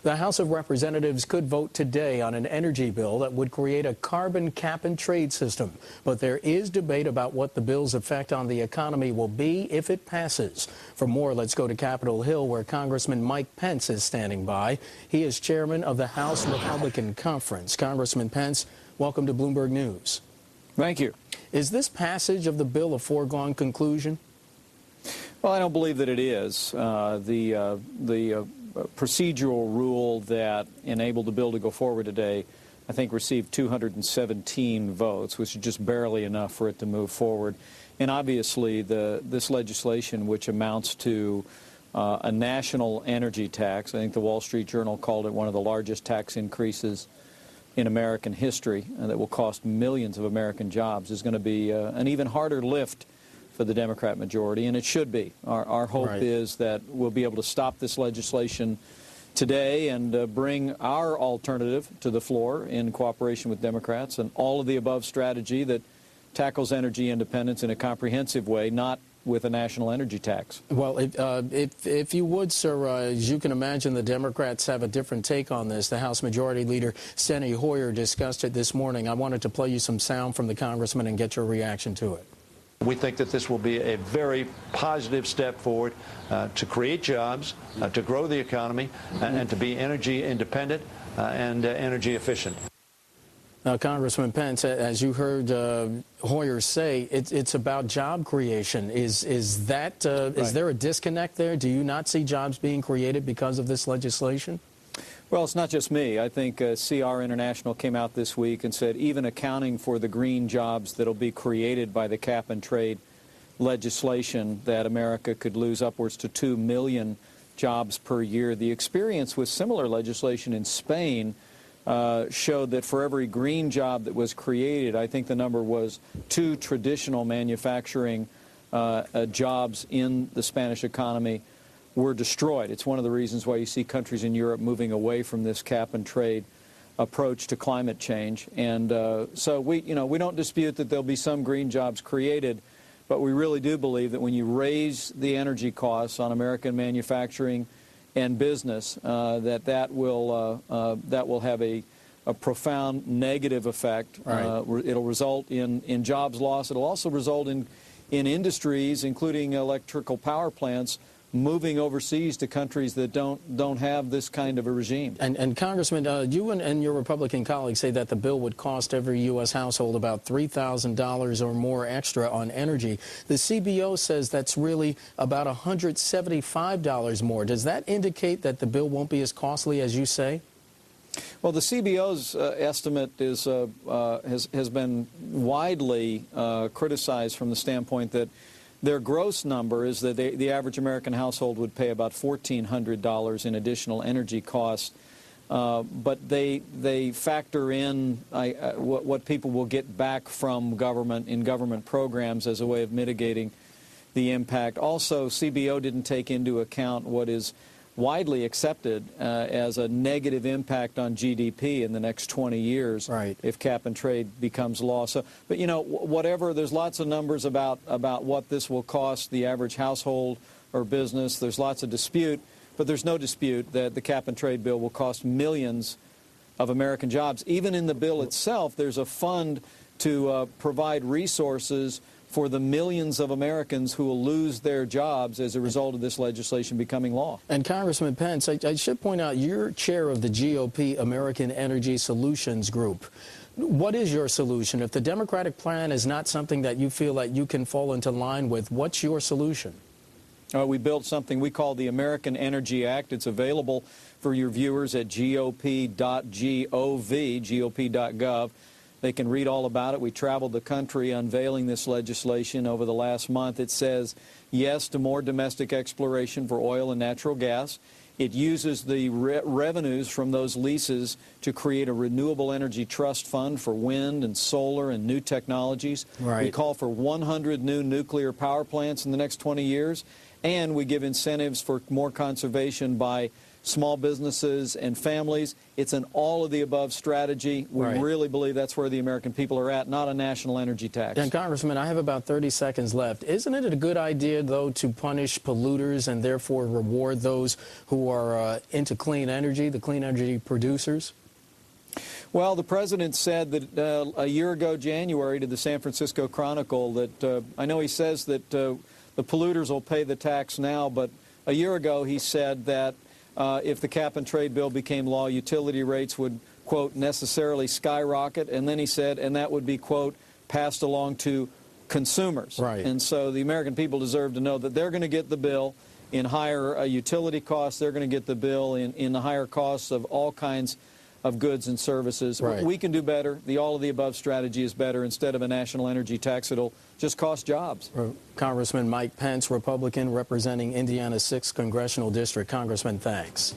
The House of Representatives could vote today on an energy bill that would create a carbon cap and trade system. But there is debate about what the bill's effect on the economy will be if it passes. For more, let's go to Capitol Hill, where Congressman Mike Pence is standing by. He is chairman of the House Republican Conference. Congressman Pence, welcome to Bloomberg News. Thank you. Is this passage of the bill a foregone conclusion? Well, I don't believe that it is. The procedural rule that enabled the bill to go forward today, I think, received 217 votes, which is just barely enough for it to move forward. And obviously, this legislation, which amounts to a national energy tax, I think the Wall Street Journal called it one of the largest tax increases in American history, and that will cost millions of American jobs, is going to be an even harder lift for the Democrat majority, and it should be. Our hope is that we'll be able to stop this legislation today and bring our alternative to the floor in cooperation with Democrats, and all of the above strategy that tackles energy independence in a comprehensive way, not with a national energy tax. Well, if you would, sir, as you can imagine, the Democrats have a different take on this. The House Majority Leader, Steny Hoyer, discussed it this morning. I wanted to play you some sound from the congressman and get your reaction to it. We think that this will be a very positive step forward to create jobs, to grow the economy, and to be energy independent and energy efficient. Congressman Pence, as you heard Hoyer say, it's about job creation. Is there a disconnect there? Do you not see jobs being created because of this legislation? Well, it's not just me. I think CR International came out this week and said even accounting for the green jobs that will be created by the cap and trade legislation, that America could lose upwards to 2 million jobs per year. The experience with similar legislation in Spain showed that for every green job that was created, I think the number was 2 traditional manufacturing jobs in the Spanish economy were destroyed. It's one of the reasons why you see countries in Europe moving away from this cap and trade approach to climate change. And so we don't dispute that there'll be some green jobs created, but we really do believe that when you raise the energy costs on American manufacturing and business, that will have a profound negative effect. It'll result in jobs loss. It'll also result in industries, including electrical power plants, moving overseas to countries that don't have this kind of a regime. And Congressman, you and your Republican colleagues say that the bill would cost every U.S. household about $3,000 or more extra on energy. The CBO says that's really about $175 more. Does that indicate that the bill won't be as costly as you say? Well, the CBO's estimate has been widely criticized from the standpoint that their gross number is that the average American household would pay about $1,400 in additional energy costs, but they factor in what people will get back from government in government programs as a way of mitigating the impact. Also, CBO didn't take into account what is widely accepted as a negative impact on GDP in the next 20 years if cap and trade becomes law. So, but whatever, there's lots of numbers about what this will cost the average household or business. There's lots of dispute, but there's no dispute that the cap and trade bill will cost millions of American jobs. Even in the bill itself, there's a fund to provide resources for the millions of Americans who will lose their jobs as a result of this legislation becoming law. And Congressman Pence, I should point out you're chair of the GOP American Energy Solutions Group. What is your solution? If the Democratic plan is not something that you feel that you can fall into line with, what's your solution? We built something we call the American Energy Act. It's available for your viewers at gop.gov, gop.gov. They can read all about it. We traveled the country unveiling this legislation over the last month. It says yes to more domestic exploration for oil and natural gas. It uses the revenues from those leases to create a renewable energy trust fund for wind and solar and new technologies. We call for 100 new nuclear power plants in the next 20 years, and we give incentives for more conservation by small businesses and families. It's an all-of-the-above strategy. We really believe that's where the American people are at, not a national energy tax. And Congressman, I have about 30 seconds left. Isn't it a good idea, though, to punish polluters and therefore reward those who are into clean energy, the clean energy producers? Well, the president said that a year ago, January, to the San Francisco Chronicle, that I know he says that the polluters will pay the tax now, but a year ago he said that if the cap-and-trade bill became law, utility rates would, quote, necessarily skyrocket, and then he said, and that would be, quote, passed along to consumers. Right. And so the American people deserve to know that they're going to get the bill in higher utility costs, they're going to get the bill in the higher costs of all kinds of goods and services. Right. We can do better. The all-of-the-above strategy is better. Instead of a national energy tax, it'll just cost jobs. Congressman Mike Pence, Republican, representing Indiana's 6th Congressional District. Congressman, thanks.